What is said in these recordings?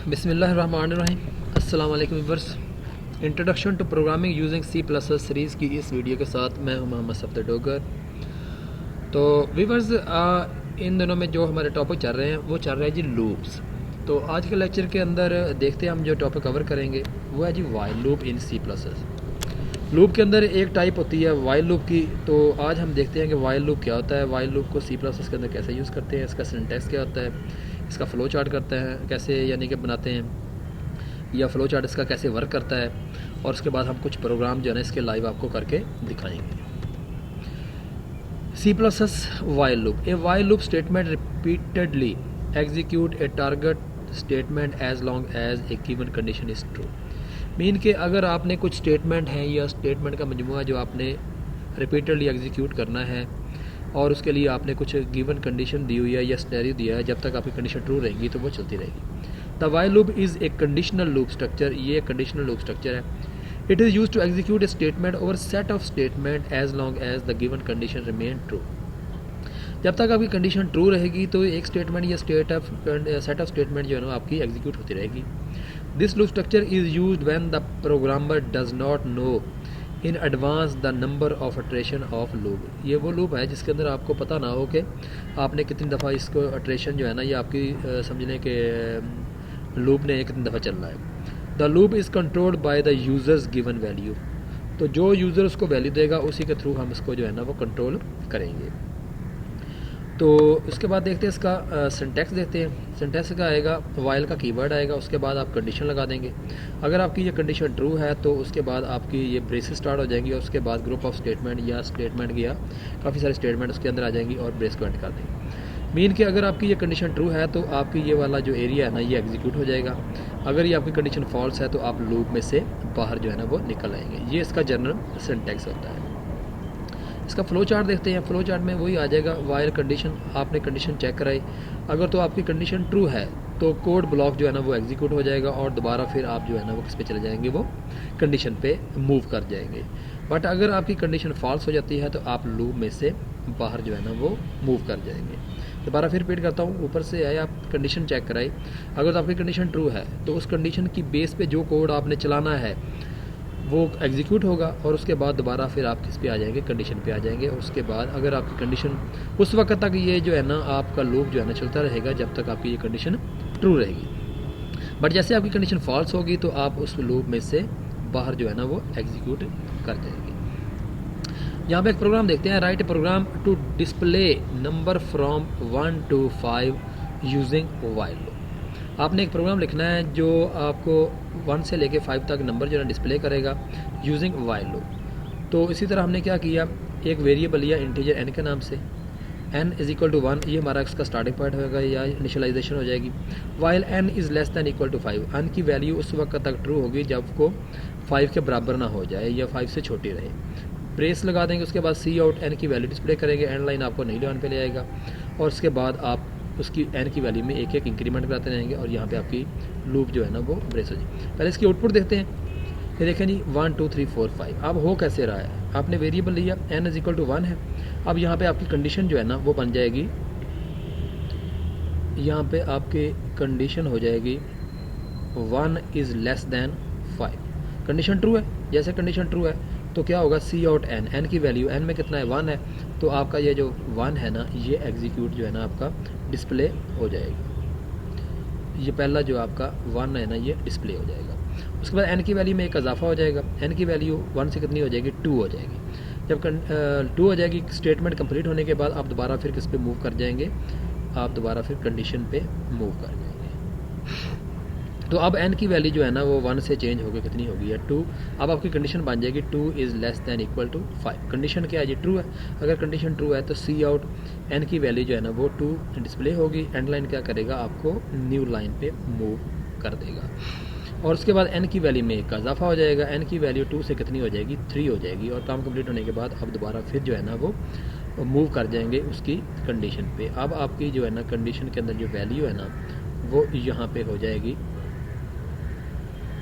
बिस्मिल्लाहिर्रहमानिर्रहीम। अस्सलाम वालेकुम viewers. Introduction to programming using C++ series की इस वीडियो के साथ मैं हूं मोहम्मद सफ़दर डोगर। तो व्यूअर्स, इन दिनों में जो हमारे टॉपिक चल रहे हैं वो चल रहा है जी लूप्स। तो आज के लेक्चर के अंदर देखते हैं हम जो टॉपिक कवर करेंगे वो है जी while loop in C++। Loop के अंदर एक टाइप होती है वाइल लूप की। तो आज हम देखते हैं कि वाइल लूप क्या होता है, वाइल लूप को C++ के अंदर कैसे यूज़ करते हैं, इसका सिंटैक्स क्या होता है, इसका फ़्लो चार्ट करते हैं कैसे, यानी कि बनाते हैं, या फ़्लो चार्ट इसका कैसे वर्क करता है, और उसके बाद हम कुछ प्रोग्राम जो है ना इसके लाइव आपको करके दिखाएंगे। C++ while loop. A while loop statement repeatedly execute a target statement as long as a given condition is true. Mean कि अगर आपने कुछ स्टेटमेंट हैं या स्टेटमेंट का मजमूआ जो आपने रिपीटेडली एग्जीक्यूट करना है और उसके लिए आपने कुछ गिवन कंडीशन दी हुई है या स्टेरियो दिया है, जब तक आपकी कंडीशन ट्रू रहेगी तो वो चलती रहेगी। The while loop is a conditional loop structure. ये कंडीशनल लूप स्ट्रक्चर है। It is use to execute a statement over set of statement as long as the given condition remain true. जब तक आपकी कंडीशन ट्रू रहेगी तो एक statement या set of statement जो है ना आपकी एग्जीक्यूट होती रहेगी। This loop structure is used when the programmer does not know in advance the number of iteration of loop. ये वो लूप है जिसके अंदर आपको पता ना हो कि आपने कितनी दफ़ा इसको अट्रेशन जो है ना ये आपकी समझ लें कि लूप ने कितनी दफ़ा चलना है। The loop is controlled by the users given value. तो जो यूज़र उसको वैल्यू देगा उसी के थ्रू हम इसको जो है ना वो कंट्रोल करेंगे। तो उसके बाद देखते हैं इसका सिंटैक्स देखते हैं। सिंटैक्स का आएगा वाइल का कीवर्ड आएगा, उसके बाद आप कंडीशन लगा देंगे। अगर आपकी ये कंडीशन ट्रू है तो उसके बाद आपकी ये ब्रेसेस स्टार्ट हो जाएंगी और उसके बाद ग्रुप ऑफ स्टेटमेंट या स्टेटमेंट या काफ़ी सारे स्टेटमेंट उसके अंदर आ जाएंगी और ब्रेस को एंड कर देंगे। मीन कि अगर आपकी ये कंडीशन ट्रू है तो आपकी ये वाला जो एरिया है ना ये एग्जीक्यूट हो जाएगा। अगर ये आपकी कंडीशन फॉल्स है तो आप लूप में से बाहर जो है ना वो निकल आएंगे। ये इसका जनरल सिंटैक्स होता है। इसका फ़्लो चार्ट देखते हैं। फ़्लो चार्ट में वही आ जाएगा वाइल कंडीशन, आपने कंडीशन चेक कराई, अगर तो आपकी कंडीशन ट्रू है तो कोड ब्लॉक जो है ना वो एग्जीक्यूट हो जाएगा और दोबारा फिर आप जो है ना वो किस पे चले जाएंगे, वो कंडीशन पे मूव कर जाएंगे। बट अगर आपकी कंडीशन फॉल्स हो जाती है तो आप लूप में से बाहर जो है ना वो मूव कर जाएंगे। दोबारा फिर रिपीट करता हूँ, ऊपर से आए आप कंडीशन चेक कराई, अगर तो आपकी कंडीशन ट्रू है तो उस कंडीशन की बेस पे जो कोड आपने चलाना है वो एग्जीक्यूट होगा और उसके बाद दोबारा फिर आप किस पे आ जाएंगे, कंडीशन पे आ जाएंगे। और उसके बाद अगर आपकी कंडीशन उस वक्त तक ये जो है ना आपका लूप जो है ना चलता रहेगा जब तक आपकी ये कंडीशन ट्रू रहेगी। बट जैसे आपकी कंडीशन फॉल्स होगी तो आप उस लूप में से बाहर जो है ना वो एग्जीक्यूट कर जाएंगे। यहाँ पे एक प्रोग्राम देखते हैं। Write program to display number from 1 to 5 using while loop. आपने एक प्रोग्राम लिखना है जो आपको 1 से लेके 5 तक नंबर जो है डिस्प्ले करेगा यूजिंग वाइल लूप। तो इसी तरह हमने क्या किया, एक वेरिएबल लिया इंटीजर n के नाम से, n इज इक्वल टू 1, ये हमारा इसका स्टार्टिंग पॉइंट होगा या इनिशियलाइजेशन हो जाएगी। While n is less than equal to 5, n की वैल्यू उस वक्त तक ट्रू होगी जब को 5 के बराबर ना हो जाए या 5 से छोटी रहे। ब्रेस लगा देंगे, उसके बाद सी आउट n की वैल्यू डिस्प्ले करेंगे, एंड लाइन आपको नहीं वन पे ले आएगा और उसके बाद आप उसकी n की वैल्यू में एक एक इंक्रीमेंट कराते रहेंगे और यहाँ पे आपकी लूप जो है ना वो ब्रेस हो जाए। पहले इसकी आउटपुट देखते हैं। ये देखें जी 1 2 3 4 5। अब हो कैसे रहा है, आपने वेरिएबल लिया n इज इक्वल टू 1 है। अब यहाँ पे आपकी कंडीशन जो है ना वो बन जाएगी, यहाँ पे आपकी कंडीशन हो जाएगी 1 is less then 5। Condition true है, जैसे कंडीशन ट्रू है तो क्या होगा, सी आउट n की वैल्यू n में कितना है 1 है, तो आपका ये जो 1 है ना ये एग्जीक्यूट जो है ना आपका डिस्प्ले हो जाएगी। ये पहला जो आपका 1 है ना ये डिस्प्ले हो जाएगा। उसके बाद n की वैल्यू में एक इजाफा हो जाएगा, n की वैल्यू 1 से कितनी हो जाएगी, 2 हो जाएगी। जब 2 हो जाएगी स्टेटमेंट कंप्लीट होने के बाद आप दोबारा फिर किस पे मूव कर जाएंगे, आप दोबारा फिर कंडीशन पे मूव कर जाएंगे। तो अब n की वैल्यू जो है ना वो 1 से चेंज होकर कितनी होगी है, 2। अब आपकी कंडीशन बन जाएगी 2 is less than equal to 5। Condition क्या है जी, ट्रू है। अगर कंडीशन ट्रू है तो सी आउट n की वैल्यू जो है ना वो 2 डिस्प्ले होगी, एंड लाइन क्या करेगा, आपको न्यू लाइन पे मूव कर देगा। और उसके बाद n की वैल्यू में एक का इजाफा हो जाएगा, n की वैल्यू 2 से कितनी हो जाएगी, 3 हो जाएगी। और काम कंप्लीट होने के बाद अब दोबारा फिर जो है ना वो मूव कर जाएंगे उसकी कंडीशन पे। अब आपकी जो है ना कंडीशन के अंदर जो वैल्यू है ना वो यहाँ पे हो जाएगी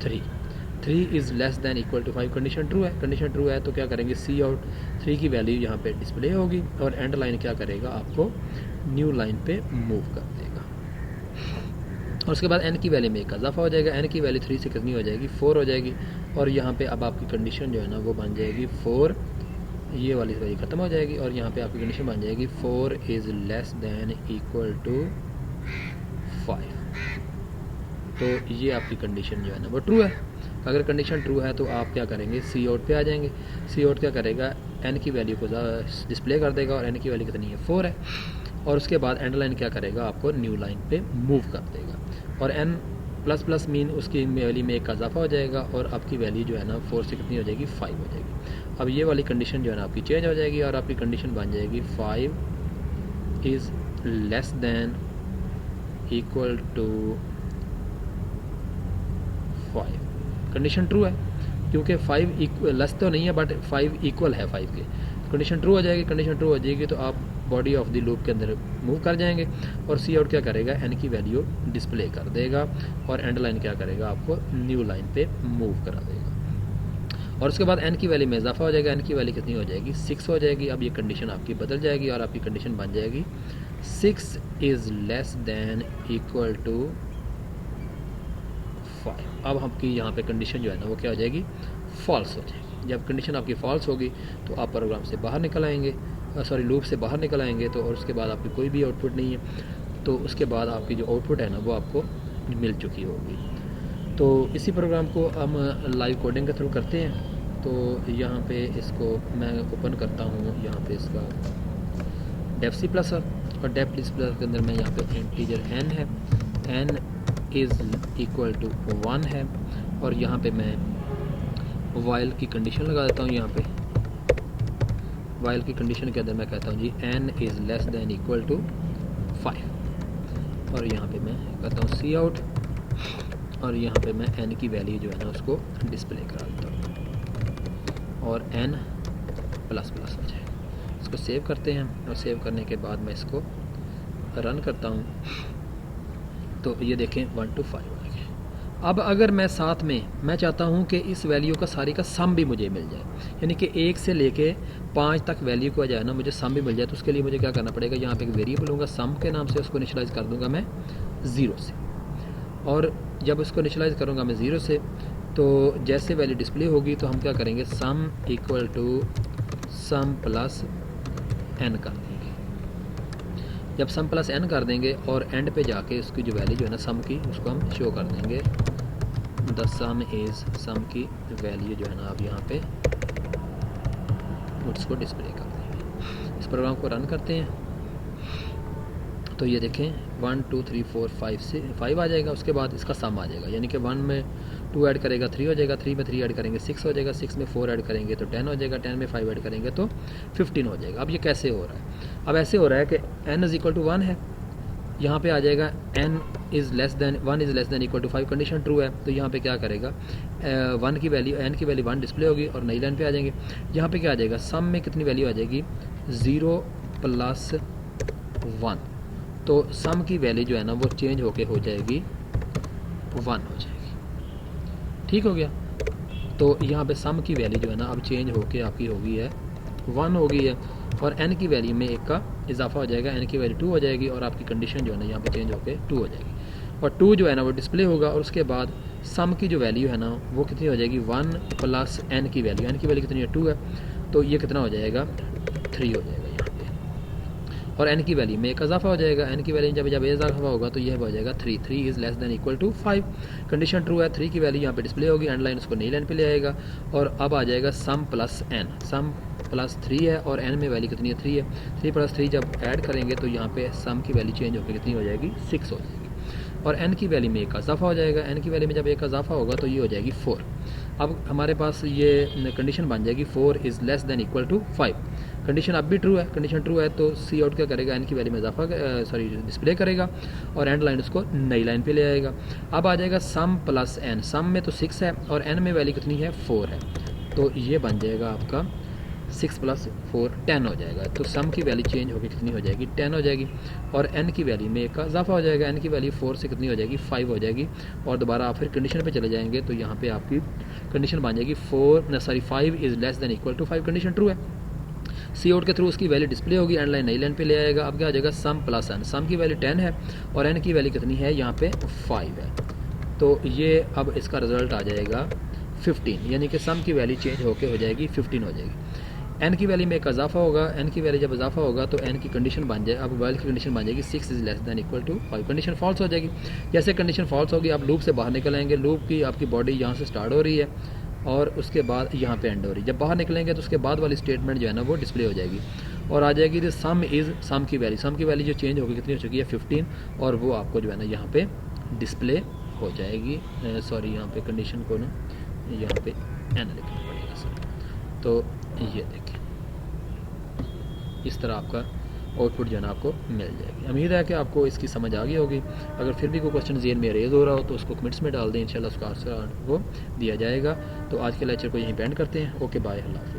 3 is less than equal to 5। Condition true है, कंडीशन ट्रू है तो क्या करेंगे, सी आउट 3 की वैल्यू यहाँ पे डिस्प्ले होगी और एंड लाइन क्या करेगा, आपको न्यू लाइन पे मूव कर देगा। और उसके बाद एन की वैल्यू में एक इजाफा हो जाएगा, एन की वैल्यू 3 से कितनी हो जाएगी 4 हो जाएगी। और यहाँ पे अब आपकी कंडीशन जो है ना वो बन जाएगी 4, ये वाली वैल्यू ख़त्म हो जाएगी और यहाँ पे आपकी कंडीशन बन जाएगी 4 is less than equal to 5। तो ये आपकी कंडीशन जो है ना वो ट्रू है। अगर कंडीशन ट्रू है तो आप क्या करेंगे, सी आउट पे आ जाएंगे। सी आउट क्या करेगा, एन की वैल्यू को डिस्प्ले कर देगा और एन की वैल्यू कितनी है 4 है। और उसके बाद एंड लाइन क्या करेगा, आपको न्यू लाइन पे मूव कर देगा और एन प्लस प्लस मीन उसकी वैल्यू में एक का इजाफा हो जाएगा और आपकी वैल्यू जो है ना 4 से कितनी हो जाएगी 5 हो जाएगी। अब ये वाली कंडीशन जो है ना आपकी चेंज हो जाएगी और आपकी कंडीशन बन जाएगी 5 is less than equal to 5। Condition true है क्योंकि 5 इक्वल लेस तो नहीं है बट 5 इक्वल है 5 के। कंडीशन ट्रू हो जाएगी, कंडीशन ट्रू हो जाएगी तो आप बॉडी ऑफ द लूप के अंदर मूव कर जाएंगे और सी आउट क्या करेगा, एन की वैल्यू डिस्प्ले कर देगा और एंड लाइन क्या करेगा, आपको न्यू लाइन पे मूव करा देगा। और उसके बाद एन की वैल्यू में इजाफा हो जाएगा, एन की वैल्यू कितनी हो जाएगी 6 हो जाएगी। अब ये कंडीशन आपकी बदल जाएगी और आपकी कंडीशन बन जाएगी 6 is less than equal to 5। अब आपकी यहाँ पे कंडीशन जो है ना वो क्या हो जाएगी, फॉल्स हो जाएगी। जब कंडीशन आपकी फॉल्स होगी तो आप प्रोग्राम से बाहर निकल आएंगे, सॉरी लूप से बाहर निकल आएंगे। तो और उसके बाद आपकी कोई भी आउटपुट नहीं है, तो उसके बाद आपकी जो आउटपुट है ना वो आपको मिल चुकी होगी। तो इसी प्रोग्राम को हम लाइव कोडिंग के थ्रू करते हैं। तो यहाँ पे इसको मैं ओपन करता हूँ, यहाँ पे इसका डेफ सी प्लस और डेफ सी प्लस के अंदर मैं यहाँ पे इंटीजर n है, n इज़ इक्वल टू 1 है और यहाँ पे मैं वाइल की कंडीशन लगा देता हूँ। यहाँ पे वाइल की कंडीशन के अंदर मैं कहता हूँ जी n is less than equal to 5 और यहाँ पे मैं कहता हूँ सी आउट और यहाँ पे मैं n की वैल्यू जो है ना उसको डिस्प्ले करा देता हूँ और n प्लस प्लस हो जाए। इसको सेव करते हैं और सेव करने के बाद मैं इसको रन करता हूँ तो ये देखें 1 to 5 आ गया। अब अगर मैं साथ में मैं चाहता हूँ कि इस वैल्यू का सारी का सम भी मुझे मिल जाए, यानी कि 1 से लेके 5 तक वैल्यू को जाए ना मुझे सम भी मिल जाए, तो उसके लिए मुझे क्या करना पड़ेगा, यहाँ पे एक वेरिएबल होगा सम के नाम से, उसको इनिशियलाइज़ कर दूँगा मैं 0 से। और जब उसको इनिशियलाइज़ करूँगा मैं 0 से तो जैसे वैल्यू डिस्प्ले होगी तो हम क्या करेंगे, sum equal to sum plus n कर देंगे। जब सम प्लस n कर देंगे और एंड पे जाके उसकी जो वैल्यू जो है ना सम की उसको हम शो कर देंगे, द सम इज़, सम की वैल्यू जो है ना आप यहाँ पे उसको डिस्प्ले कर देंगे। इस प्रोग्राम को रन करते हैं तो ये देखें 1 2 3 4 5 से 5 आ जाएगा। उसके बाद इसका सम आ जाएगा, यानी कि 1 में 2 ऐड करेगा 3 हो जाएगा, 3 में 3 ऐड करेंगे 6 हो जाएगा, 6 में 4 ऐड करेंगे तो 10 हो जाएगा, 10 में 5 ऐड करेंगे तो 15 हो जाएगा। अब ये कैसे हो रहा है, अब ऐसे हो रहा है कि n इज़ इक्वल टू 1 है, यहाँ पे आ जाएगा n is less than 1 is less than equal to 5, condition true है तो यहाँ पे क्या करेगा 1 की वैल्यू n की वैल्यू 1 डिस्प्ले होगी और नई लाइन पे आ जाएंगे। यहाँ पे क्या आ जाएगा, सम में कितनी वैल्यू आ जाएगी 0 प्लस 1, तो सम की वैल्यू जो है ना वो चेंज होके हो जाएगी 1 हो जाएगी। ठीक हो गया। तो यहाँ पे सम की वैल्यू जो है ना अब चेंज होके आपकी हो गई है 1 हो गई है और n की वैल्यू में 1 का इजाफा हो जाएगा, n की वैल्यू 2 हो जाएगी और आपकी कंडीशन जो है ना यहाँ पे चेंज होके 2 हो जाएगी और 2 जो है ना वो डिस्प्ले होगा और उसके बाद सम की जो वैल्यू है ना वो कितनी हो जाएगी 1 प्लस n की वैल्यू, n की वैल्यू कितनी है 2 है तो ये कितना हो जाएगा 3 हो जाएगा यहाँ पे और n की वैल्यू में 1 इजाफा हो जाएगा, n की वैल्यू जब इजाफा होगा तो यह हो जाएगा 3, 3 is less than equal to 5। Condition true है, 3 की वैल्यू यहाँ पे डिस्प्ले होगी, एंड लाइन उसको नई लाइन पे ले आएगा और अब आ जाएगा सम प्लस n, सम प्लस 3 है और n में वैल्यू कितनी है 3 है, 3 प्लस 3 जब ऐड करेंगे तो यहाँ पे सम की वैल्यू चेंज होकर कितनी हो जाएगी 6 हो जाएगी और n की वैल्यू में 1 का इजाफा हो जाएगा, n की वैल्यू में जब 1 का इजाफा होगा तो ये हो जाएगी 4। अब हमारे पास ये कंडीशन बन जाएगी 4 is less than equal to 5। Condition अब भी ट्रू है, कंडीशन ट्रू है तो सी आउट क्या करेगा, n की वैल्यू में इजाफा डिस्प्ले करेगा और एंड लाइन उसको नई लाइन पे ले आएगा। अब आ जाएगा सम प्लस n, सम में तो 6 है और n में वैल्यू कितनी है 4 है तो ये बन जाएगा आपका 6 प्लस 4 10 हो जाएगा। तो सम की वैल्यू चेंज होकर कितनी हो जाएगी 10 हो जाएगी और n की वैल्यू में 1 का इजाफा हो जाएगा, n की वैल्यू 4 से कितनी हो जाएगी 5 हो जाएगी और दोबारा आप फिर कंडीशन पे चले जाएंगे तो यहाँ पे आपकी कंडीशन बन जाएगी 5 is less than equal to 5। Condition true है सी आउट के थ्रू उसकी वैल्यू डिस्प्ले होगी, एंड लाइन नई लाइन पे ले आएगा। अब क्या आ जाएगा सम प्लस एन, सम की वैल्यू 10 है और एन की वैल्यू कितनी है यहाँ पे 5 है, तो ये अब इसका रिजल्ट आ जाएगा 15, यानी कि सम की वैल्यू चेंज होकर हो जाएगी 15 हो जाएगी। एन की वैल्यू में एक इजाफा होगा, एन की वैल्यू जब इजाफा होगा तो एन की कंडीशन बन जाए, अब वाइल की कंडीशन बन जाएगी 6 is less than equal to 5, condition false हो जाएगी। जैसे कंडीशन फॉल्स होगी आप लूप से बाहर निकलेंगे, लूप की आपकी बॉडी यहाँ से स्टार्ट हो रही है और उसके बाद यहाँ पे एंड हो रही है। जब बाहर निकलेंगे तो उसके बाद वाली स्टेटमेंट जो है ना वो डिस्प्ले हो जाएगी और आ जाएगी द सम इज़, सम की वैल्यू जो चेंज होगी कितनी हो चुकी है 15, और वो आपको जो है ना यहाँ पे डिस्प्ले हो जाएगी। सॉरी यहाँ पे कंडीशन को ना यहाँ पे एन लिखना पड़ेगा सर। तो ये देखिए इस तरह आपका आउटपुट जो है ना आपको मिल जाएगी। उम्मीद है कि आपको इसकी समझ आ गई होगी। अगर फिर भी कोई क्वेश्चन ज़हन में रेज हो रहा हो तो उसको कमेंट्स में डाल दें, इंशाल्लाह उसका आंसर आपको दिया जाएगा। तो आज के लेक्चर को यहीं पेंड करते हैं। ओके बाय, अल्लाह हाफिज़।